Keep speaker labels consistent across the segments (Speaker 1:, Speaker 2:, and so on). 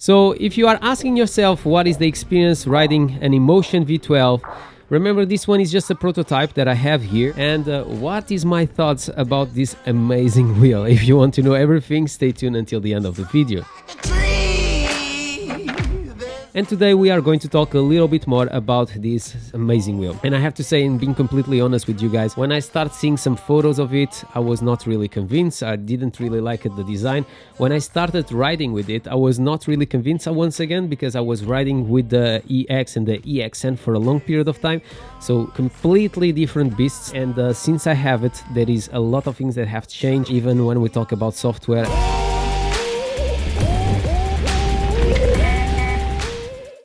Speaker 1: So if you are asking yourself what is the experience riding an Inmotion V12, remember this one is just a prototype that I have here, and what is my thoughts about this amazing wheel. If you want to know everything, stay tuned until the end of the video. And today we are going to talk a little bit more about this amazing wheel. And I have to say, and being completely honest with you guys, when I start seeing some photos of it, I was not really convinced. I didn't really like it, the design. When I started riding with it, I was not really convinced once again, because I was riding with the EX and the EXN for a long period of time. So completely different beasts. And since I have it, there is a lot of things that have changed, even when we talk about software.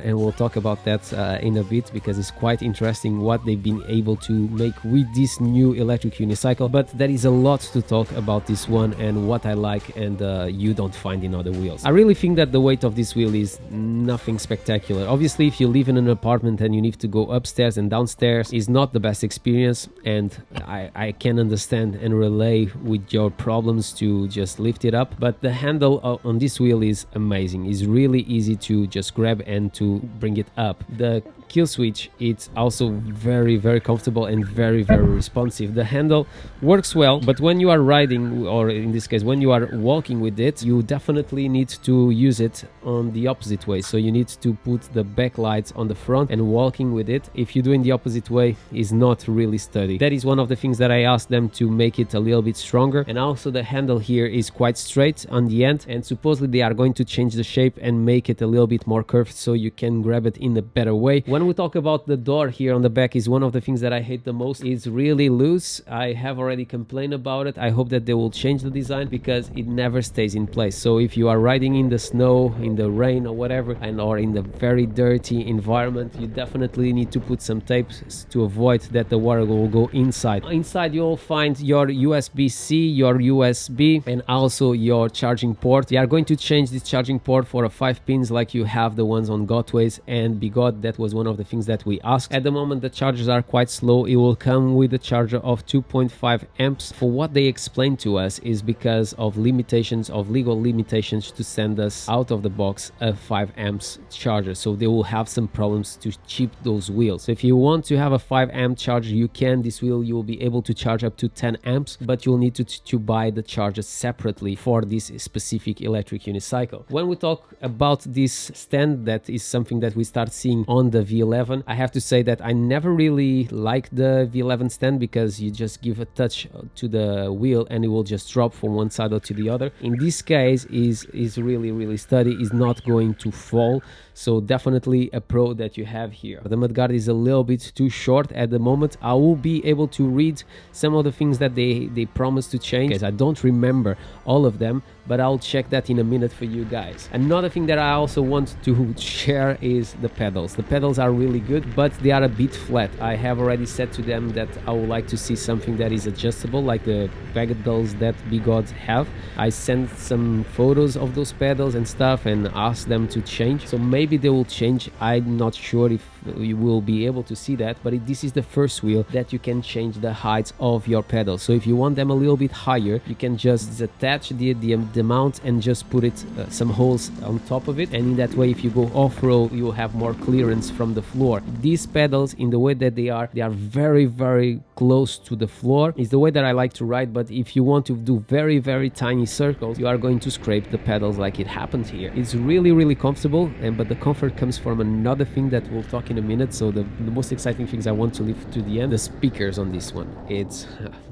Speaker 1: And we'll talk about that in a bit, because it's quite interesting what they've been able to make with this new electric unicycle. But there is a lot to talk about this one and what I like and you don't find in other wheels. I really think that the weight of this wheel is nothing spectacular. Obviously, if you live in an apartment and you need to go upstairs and downstairs, is not the best experience, and I can understand and relay with your problems to just lift it up. But the handle on this wheel is amazing. It's really easy to just grab and to bring it up. The kill switch, it's also very comfortable and very responsive. The handle works well, but when you are riding, or in this case when you are walking with it, you definitely need to use it on the opposite way. So you need to put the backlights on the front, and walking with it, if you do in the opposite way, is not really sturdy. That is one of the things that I asked them to make it a little bit stronger. And also the handle here is quite straight on the end, and supposedly they are going to change the shape and make it a little bit more curved so you can grab it in a better way. When we talk about the door here on the back, is one of the things that I hate the most. It's really loose. I have already complained about it. I hope that they will change the design, because it never stays in place. So if you are riding in the snow, in the rain or whatever, and or in the very dirty environment, you definitely need to put some tapes to avoid that the water will go inside. Inside you'll find your USB-C, your USB, and also your charging port. They are going to change this charging port for a 5 pins like you have the ones on Gotways and Bigot. That was one of the things that we asked. At the moment the chargers are quite slow. It will come with a charger of 2.5 amps. For what they explained to us is because of limitations, of legal limitations, to send us out of the box a 5 amps charger. So they will have some problems to chip those wheels. So if you want to have a 5 amp charger, you can. This wheel you will be able to charge up to 10 amps, but you'll need to buy the charger separately for this specific electric unicycle. When we talk about this stand, that is something that we start seeing on the V11. I have to say that I never really liked the V11 stand, because you just give a touch to the wheel and it will just drop from one side or to the other. In this case is really sturdy, is not going to fall. So definitely a pro that you have here. The mudguard is a little bit too short at the moment. I will be able to read some of the things that they promised to change, because I don't remember all of them, but I'll check that in a minute for you guys. Another thing that I also want to share is the pedals. The pedals are really good, but they are a bit flat. I have already said to them that I would like to see something that is adjustable, like the pedals that Bigot have. I sent some photos of those pedals and stuff and asked them to change. So maybe they will change. I'm not sure if you will be able to see that, but this is the first wheel that you can change the height of your pedals. So if you want them a little bit higher, you can just attach the mount and just put it some holes on top of it, and in that way, if you go off-road, you will have more clearance from the floor. These pedals, in the way that they are very close to the floor. Is the way that I like to ride. But if you want to do very tiny circles, you are going to scrape the pedals like it happened here. It's really comfortable, but the comfort comes from another thing that we'll talk in a minute. So the most exciting things I want to leave to the end, the speakers on this one. It's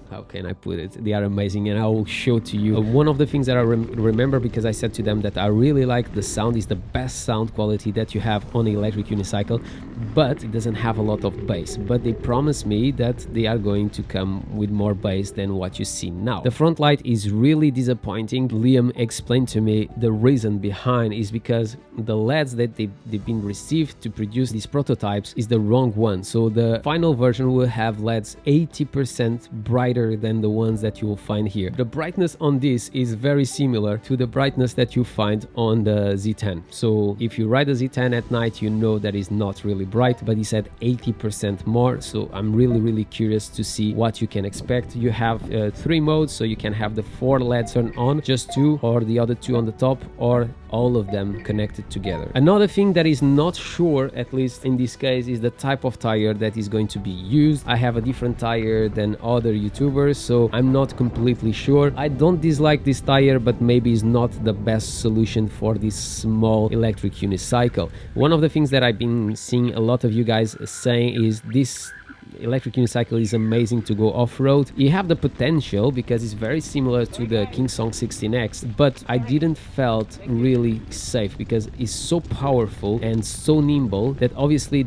Speaker 1: how can I put it? They are amazing, and I will show to you. One of the things that I remember, because I said to them that I really like the sound, is the best sound quality that you have on an electric unicycle, but it doesn't have a lot of bass. But they promised me that they are going to come with more bass than what you see now. The front light is really disappointing. Liam explained to me the reason behind is because the LEDs that they've been received to produce these prototypes is the wrong one. So the final version will have LEDs 80% brighter than the ones that you will find here. The brightness on this is very similar to the brightness that you find on the Z10. So if you ride a Z10 at night, you know that is not really bright, but he said 80% more. So I'm really curious to see what you can expect. You have 3 modes, so you can have the 4 LEDs turned on, just 2, or the other 2 on the top, or all of them connected together. Another thing that is not sure, at least in this case, is the type of tire that is going to be used. I have a different tire than other YouTubers, so I'm not completely sure. I don't dislike this tire, but maybe it's not the best solution for this small electric unicycle. One of the things that I've been seeing a lot of you guys saying is this electric unicycle is amazing to go off-road. You have the potential because it's very similar to the King Song 16X, but I didn't felt really safe because it's so powerful and so nimble that obviously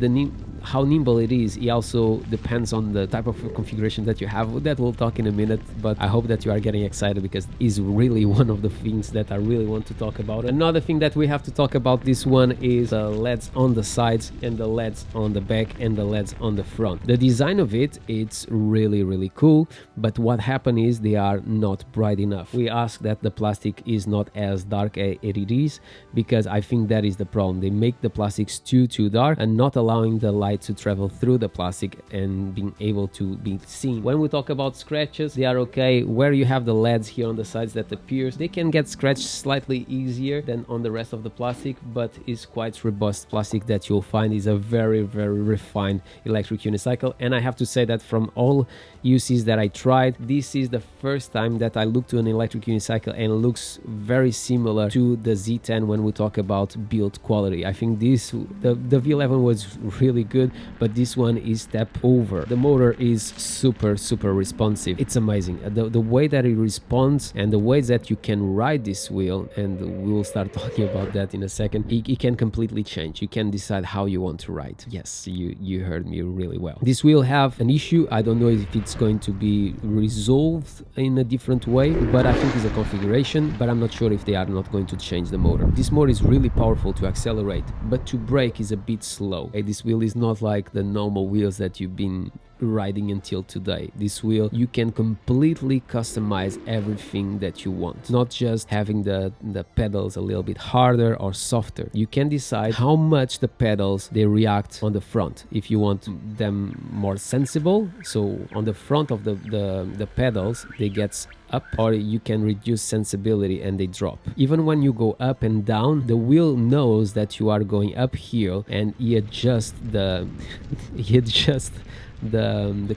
Speaker 1: how nimble it is, it also depends on the type of configuration that you have. That we'll talk in a minute, but I hope that you are getting excited because it's really one of the things that I really want to talk about. Another thing that we have to talk about this one is the LEDs on the sides and the LEDs on the back and the LEDs on the front. The design of it's really cool, but what happened is they are not bright enough. We ask that the plastic is not as dark as it is, because I think that is the problem. They make the plastics too dark and not allowing the light to travel through the plastic and being able to be seen. When we talk about scratches, they are okay. Where you have the LEDs here on the sides that appears, they can get scratched slightly easier than on the rest of the plastic, but it's quite robust plastic that you'll find is a very refined electric unicycle. And I have to say that from all UCs that I tried, this is the first time that I looked to an electric unicycle and it looks very similar to the Z10 when we talk about build quality. I think the V11 was really good, but this one is step over. The motor is super responsive. It's amazing. The way that it responds and the way that you can ride this wheel, and we will start talking about that in a second, it can completely change. You can decide how you want to ride. Yes, you heard me really well. This wheel have an issue. I don't know if it's going to be resolved in a different way, but I think it's a configuration, but I'm not sure if they are not going to change the motor. This motor is really powerful to accelerate, but to brake is a bit slow. This wheel is not like the normal wheels that you've been riding until today. This wheel, you can completely customize everything that you want, not just having the pedals a little bit harder or softer. You can decide how much the pedals they react on the front. If you want them more sensible, so on the front of the pedals they get up, or you can reduce sensibility and they drop. Even when you go up and down, the wheel knows that you are going uphill and he adjusts the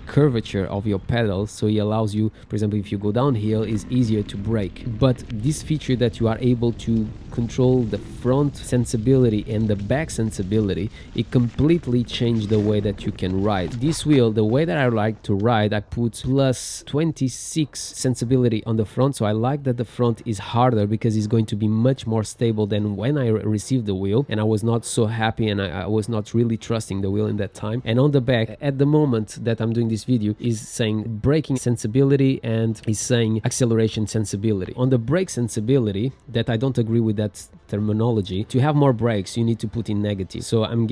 Speaker 1: curvature of your pedals, so it allows you, for example, if you go downhill, it's easier to brake. But this feature that you are able to control the front sensibility and the back sensibility, it completely changed the way that you can ride. This wheel, the way that I like to ride, I put plus 26 sensibility on the front, so I like that the front is harder because it's going to be much more stable than when I received the wheel, and I was not so happy and I was not really trusting the wheel in that time. And on the back, at the moment that I'm doing this video, is saying braking sensibility and is saying acceleration sensibility. On the brake sensibility, that I don't agree with that terminology. To have more brakes, you need to put in negative. So I'm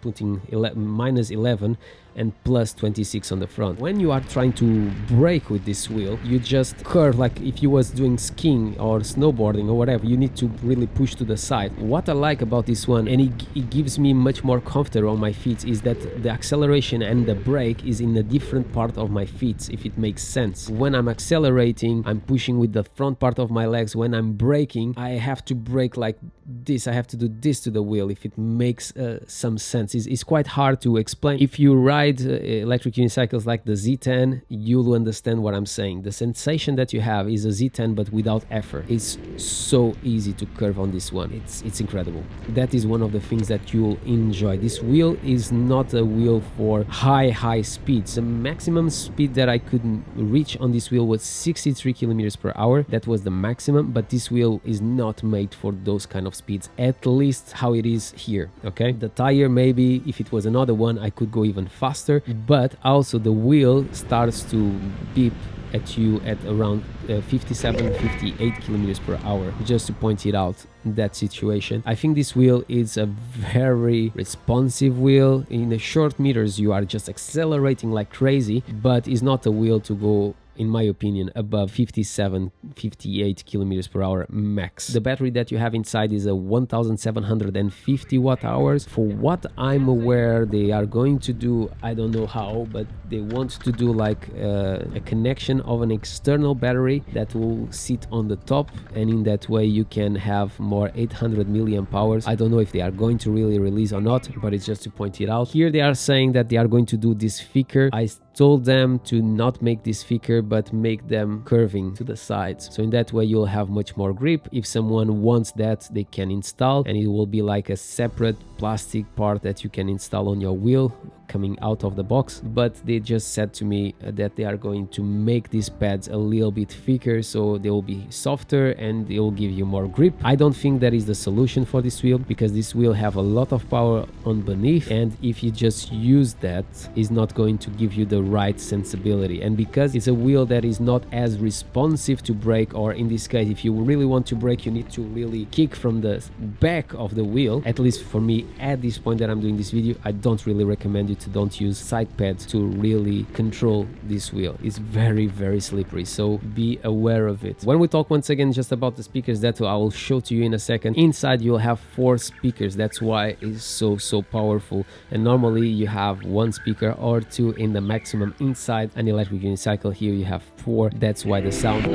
Speaker 1: putting minus 11 and plus 26 on the front. When you are trying to brake with this wheel, you just curve like if you was doing skiing or snowboarding or whatever. You need to really push to the side. What I like about this one, and it gives me much more comfort on my feet, is that the acceleration and the brake is in a different part of my feet, if it makes sense. When I'm accelerating, I'm pushing with the front part of my legs. When I'm braking, I have to brake like this. I have to do this to the wheel, if it makes some sense. It's quite hard to explain. If you ride electric unicycles like the Z10, you'll understand what I'm saying. The sensation that you have is a Z10 but without effort. It's so easy to curve on this one. It's incredible. That is one of the things that you'll enjoy. This wheel is not a wheel for high speeds. The maximum speed that I could reach on this wheel was 63 kilometers per hour. That was the maximum, but this wheel is not made for those kind of speeds, at least how it is here. Okay, the tire, maybe if it was another one I could go even faster, but also the wheel starts to beep at you at around 57-58 kilometers per hour, just to point it out, that situation. I think this wheel is a very responsive wheel. In the short meters you are just accelerating like crazy, but it's not a wheel to go in my opinion, above 57, 58 kilometers per hour max. The battery that you have inside is a 1750 watt hours. For what I'm aware they are going to do, I don't know how, but they want to do like a connection of an external battery that will sit on the top, and in that way you can have more 800 milliamp hours. I don't know if they are going to really release or not, but it's just to point it out. Here they are saying that they are going to do this thicker. I told them to not make this thicker but make them curving to the sides, so in that way you'll have much more grip. If someone wants that, they can install, and it will be like a separate plastic part that you can install on your wheel coming out of the box. But they just said to me that they are going to make these pads a little bit thicker, so they will be softer and they will give you more grip. I don't think that is the solution for this wheel, because this wheel have a lot of power on beneath, and if you just use that, it's not going to give you the right sensibility. And because it's a wheel that is not as responsive to brake, or in this case if you really want to brake you need to really kick from the back of the wheel, at least for me at this point that I'm doing this video, I don't really recommend you to don't use side pads to really control this wheel. It's very, very slippery, so be aware of it. When we talk once again just about the speakers, that I will show to you in a second, inside you'll have 4 speakers. That's why it's so powerful, and normally you have 1 speaker or 2 in the maximum inside an electric unicycle. Here you have 4. That's why the sound.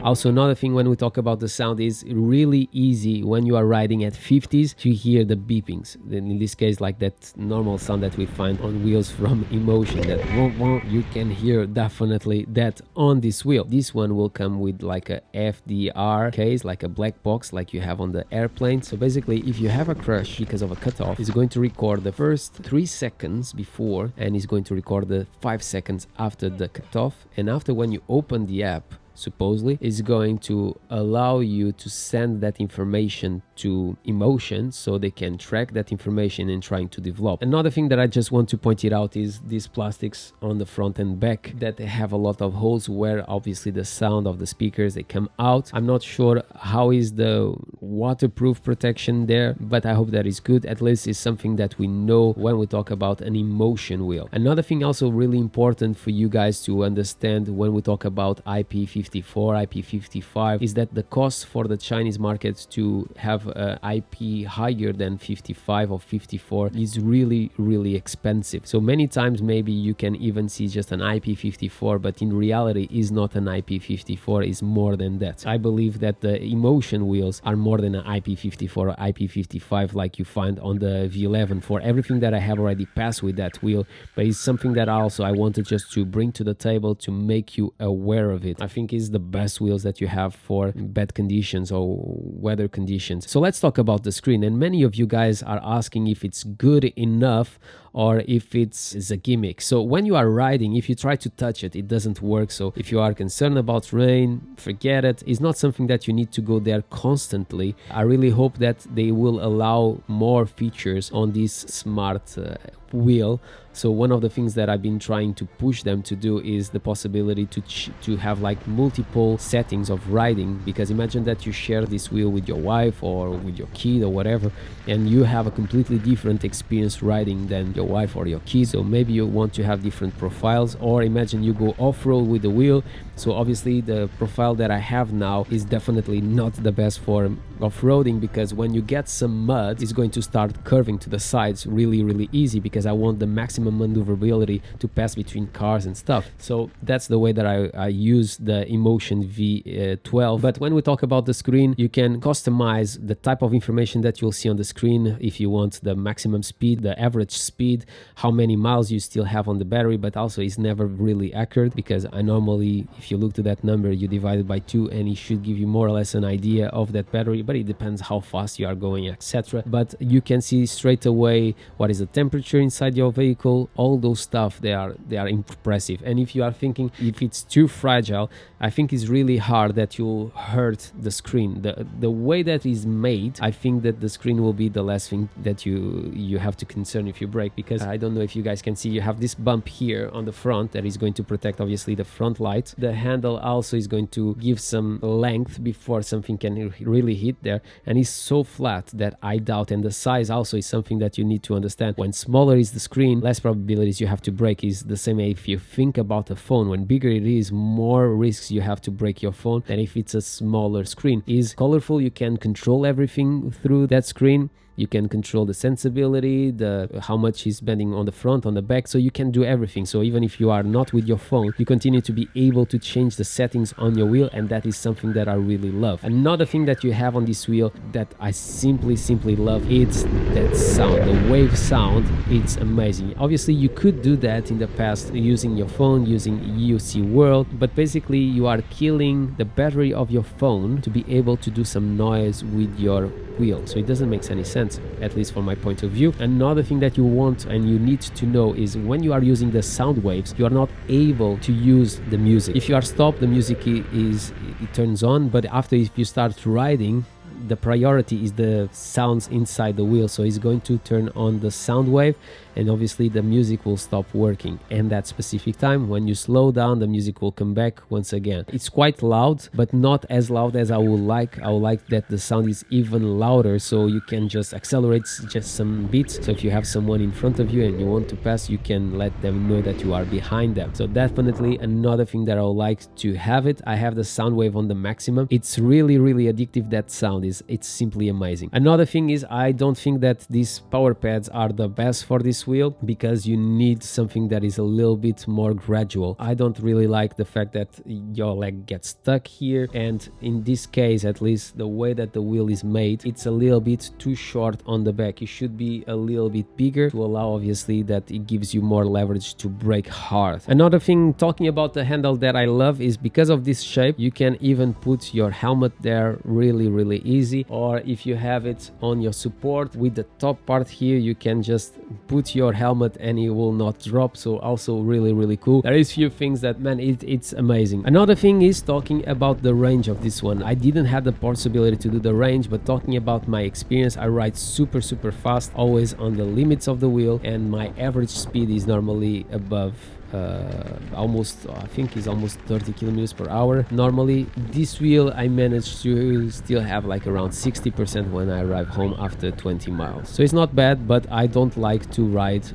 Speaker 1: Also, another thing when we talk about the sound is really easy when you are riding at 50s to hear the beepings. Then in this case, like that normal sound that we find on wheels from Inmotion, that you can hear definitely that on this wheel. This one will come with like a FDR case, like a black box like you have on the airplane. So basically, if you have a crash because of a cutoff, it's going to record the first 3 seconds before, and it's going to record the 5 seconds after the cutoff. And after, when you open the app, supposedly is going to allow you to send that information to Inmotion, so they can track that information and trying to develop. Another thing that I just want to point it out is these plastics on the front and back that they have a lot of holes where obviously the sound of the speakers they come out. I'm not sure how is the waterproof protection there, but I hope that is good. At least it's something that we know when we talk about an Inmotion wheel. Another thing also really important for you guys to understand when we talk about IP54, IP55 is that the cost for the Chinese market to have IP higher than 55 or 54 is really expensive. So many times maybe you can even see just an IP54, but in reality is not an IP54, is more than that. I believe that the Inmotion wheels are more than an IP54 or IP55 like you find on the V11 for everything that I have already passed with that wheel. But it's something that also I wanted just to bring to the table to make you aware of it. I think is the best wheels that you have for bad conditions or weather conditions. So let's talk about the screen, and many of you guys are asking if it's good enough or if it's a gimmick. So when you are riding, if you try to touch it, it doesn't work. So if you are concerned about rain, forget it. It's not something that you need to go there constantly. I really hope that they will allow more features on this smart wheel. So one of the things that I've been trying to push them to do is the possibility to have like multiple settings of riding, because imagine that you share this wheel with your wife or with your kid or whatever, and you have a completely different experience riding than your wife or your kid. So maybe you want to have different profiles, or imagine you go off-road with the wheel. So obviously the profile that I have now is definitely not the best for off-roading, because when you get some mud, it's going to start curving to the sides really easy, because I want the maximum maneuverability to pass between cars and stuff. So that's the way that I use the Inmotion V12. But when we talk about the screen, you can customize the type of information that you'll see on the screen. If you want the maximum speed, the average speed, how many miles you still have on the battery, but also it's never really accurate, because I normally, if you look to that number, you divide it by 2 and it should give you more or less an idea of that battery, but it depends how fast you are going, etc. But you can see straight away what is the temperature inside your vehicle. All those stuff, they are impressive. And if you are thinking if it's too fragile, I think it's really hard that you'll hurt the screen. The way that is made, I think that the screen will be the last thing that you have to concern if you brake, because I don't know if you guys can see, you have this bump here on the front that is going to protect obviously the front light. The handle also is going to give some length before something can really hit there, and it's so flat that I doubt, and the size also is something that you need to understand. When smaller smaller is the screen, less probabilities you have to break. Is the same if you think about a phone. When bigger it is, more risks you have to break your phone than if it's a smaller screen. Is colorful, you can control everything through that screen. You can control the sensibility, how much is bending on the front, on the back, so you can do everything. So even if you are not with your phone, you continue to be able to change the settings on your wheel, and that is something that I really love. Another thing that you have on this wheel that I simply love, it's that sound, the wave sound. It's amazing. Obviously you could do that in the past using your phone, using UC World, but basically you are killing the battery of your phone to be able to do some noise with your wheel. So it doesn't make any sense, at least from my point of view. Another thing that you want and you need to know is when you are using the sound waves, you are not able to use the music. If you are stopped, the music it turns on, but after, if you start riding, the priority is the sounds inside the wheel, so it's going to turn on the sound wave, and obviously the music will stop working. And that specific time, when you slow down, the music will come back once again. It's quite loud, but not as loud as I would like. I would like that the sound is even louder, so you can just accelerate just some beats. So if you have someone in front of you and you want to pass, you can let them know that you are behind them. So definitely another thing that I would like to have it. I have the sound wave on the maximum. It's really addictive. That sound is, it's simply amazing. Another thing is, I don't think that these power pads are the best for this wheel, because you need something that is a little bit more gradual. I don't really like the fact that your leg gets stuck here, and in this case, at least the way that the wheel is made, it's a little bit too short on the back. It should be a little bit bigger to allow, obviously, that it gives you more leverage to brake hard. Another thing, talking about the handle, that I love is because of this shape, you can even put your helmet there really easy, or if you have it on your support with the top part here, you can just put your helmet and it will not drop. So also really cool. There is few things that, man, it's amazing. Another thing is talking about the range of this one. I didn't have the possibility to do the range, but talking about my experience, I ride super fast, always on the limits of the wheel, and my average speed is normally above I think is almost 30 kilometers per hour. Normally this wheel I managed to still have like around 60% when I arrive home after 20 miles. So it's not bad, but I don't like to ride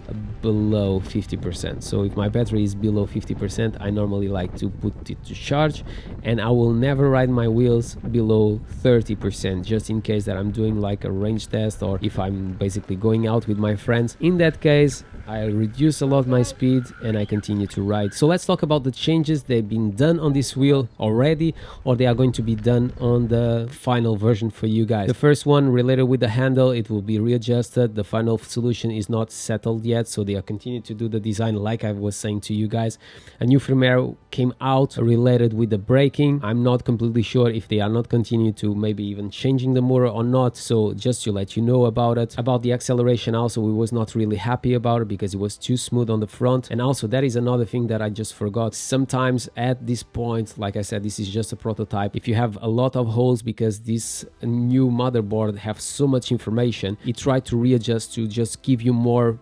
Speaker 1: below 50%. So if my battery is below 50%, I normally like to put it to charge, and I will never ride my wheels below 30%, just in case that I'm doing like a range test, or if I'm basically going out with my friends. In that case, I reduce a lot my speed and I continue to ride. So let's talk about the changes. They've been done on this wheel already, or they are going to be done on the final version for you guys. The first one related with the handle, it will be readjusted. The final solution is not settled yet, so they are continuing to do the design like I was saying to you guys. A new firmware came out related with the braking. I'm not completely sure if they are not continuing to maybe even changing the motor or not, so just to let you know about it. About the acceleration also, we was not really happy about it because it was too smooth on the front. And also that is another thing that I just forgot. Sometimes at this point, like I said, this is just a prototype. If you have a lot of holes, because this new motherboard have so much information, it tried to readjust to just give you more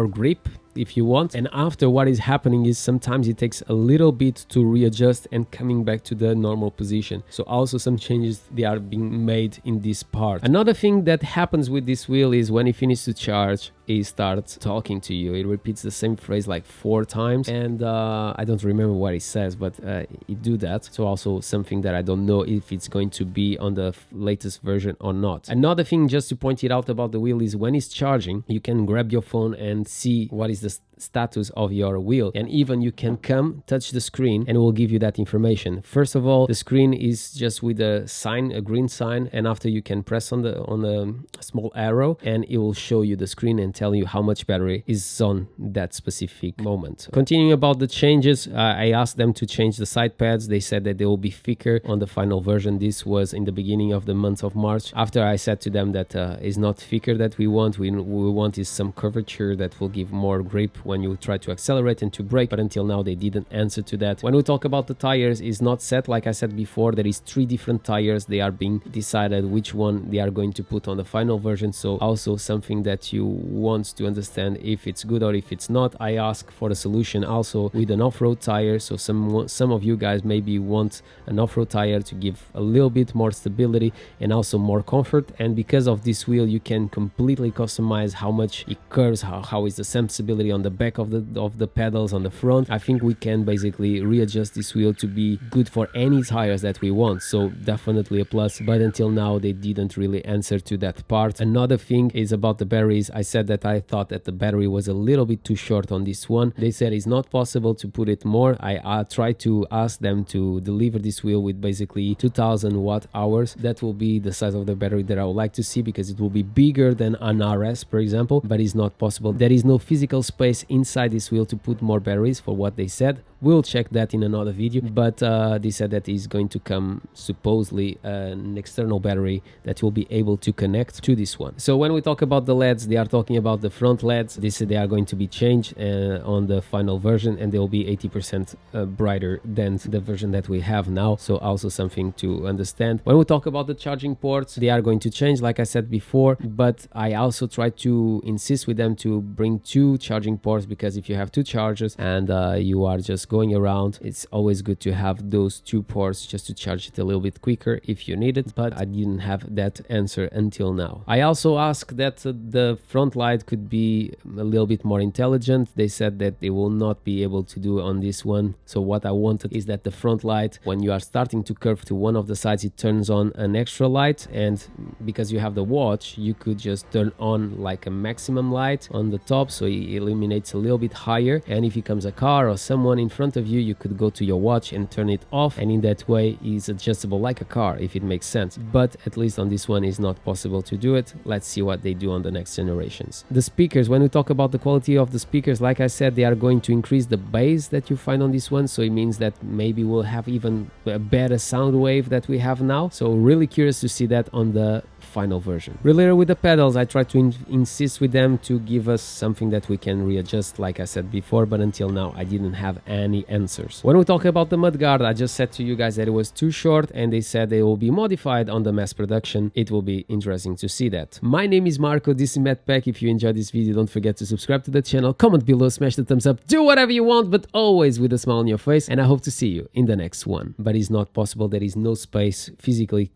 Speaker 1: grip if you want. And after, what is happening is sometimes it takes a little bit to readjust and coming back to the normal position. So also some changes, they are being made in this part. Another thing that happens with this wheel is when it finishes to charge, it starts talking to you. It repeats the same phrase like 4 times, and I don't remember what it says, but it do that. So also something that I don't know if it's going to be on the latest version or not. Another thing just to point it out about the wheel is when it's charging, you can grab your phone and see what is the status of your wheel, and even you can touch the screen and it will give you that information. First of all, the screen is just with a sign, a green sign, and after you can press on a small arrow and it will show you the screen and tell you how much battery is on that specific moment. Continuing about the changes, I asked them to change the side pads. They said that they will be thicker on the final version. This was in the beginning of the month of March. After I said to them that it's not thicker that we want is some curvature that will give more grip when you try to accelerate and to brake, but until now they didn't answer to that. When we talk about the tires, is not set. Like I said before, there is 3 different tires. They are being decided which one they are going to put on the final version. So also something that you wants to understand if it's good or if it's not. I ask for a solution also with an off-road tire, so some of you guys maybe want an off-road tire to give a little bit more stability and also more comfort. And because of this wheel, you can completely customize how much it curves, how is the sensibility on the back of the pedals, on the front. I think we can basically readjust this wheel to be good for any tires that we want, so definitely a plus. But until now they didn't really answer to that part. Another thing is about the batteries. I said that I thought that the battery was a little bit too short on this one. They said it's not possible to put it more. I tried to ask them to deliver this wheel with basically 2000 watt hours. That will be the size of the battery that I would like to see, because it will be bigger than an RS, for example, but it's not possible. There is no physical space inside this wheel to put more batteries, for what they said. We'll check that in another video, but they said that is going to come supposedly an external battery that will be able to connect to this one. So when we talk about the LEDs, they are talking about the front LEDs. They said they are going to be changed on the final version, and they will be 80% brighter than the version that we have now, so also something to understand. When we talk about the charging ports, they are going to change, like I said before, but I also try to insist with them to bring 2 charging ports, because if you have 2 chargers and you are just going around, it's always good to have those 2 ports just to charge it a little bit quicker if you need it. But I didn't have that answer until now. I also asked that the front light could be a little bit more intelligent. They said that they will not be able to do on this one. So what I wanted is that the front light, when you are starting to curve to one of the sides, it turns on an extra light, and because you have the watch, you could just turn on like a maximum light on the top, so it illuminates a little bit higher. And if it comes a car or someone in front of you, you could go to your watch and turn it off, and in that way it's adjustable like a car, if it makes sense. But at least on this one is not possible to do it. Let's see what they do on the next generations. The speakers, when we talk about the quality of the speakers, like I said, they are going to increase the bass that you find on this one, so it means that maybe we'll have even a better sound wave that we have now. So really curious to see that on the final version. Related with the pedals, I try to insist with them to give us something that we can readjust, like I said before, but until now I didn't have any answers. When we talk about the mudguard, I just said to you guys that it was too short, and they said they will be modified on the mass production. It will be interesting to see that. My name is Marco, this is Madpack. If you enjoyed this video, don't forget to subscribe to the channel, comment below, smash the thumbs up, do whatever you want, but always with a smile on your face, and I hope to see you in the next one. But it's not possible, there is no space physically,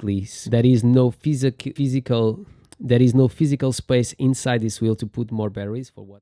Speaker 1: there is no physical space inside this wheel to put more batteries, for what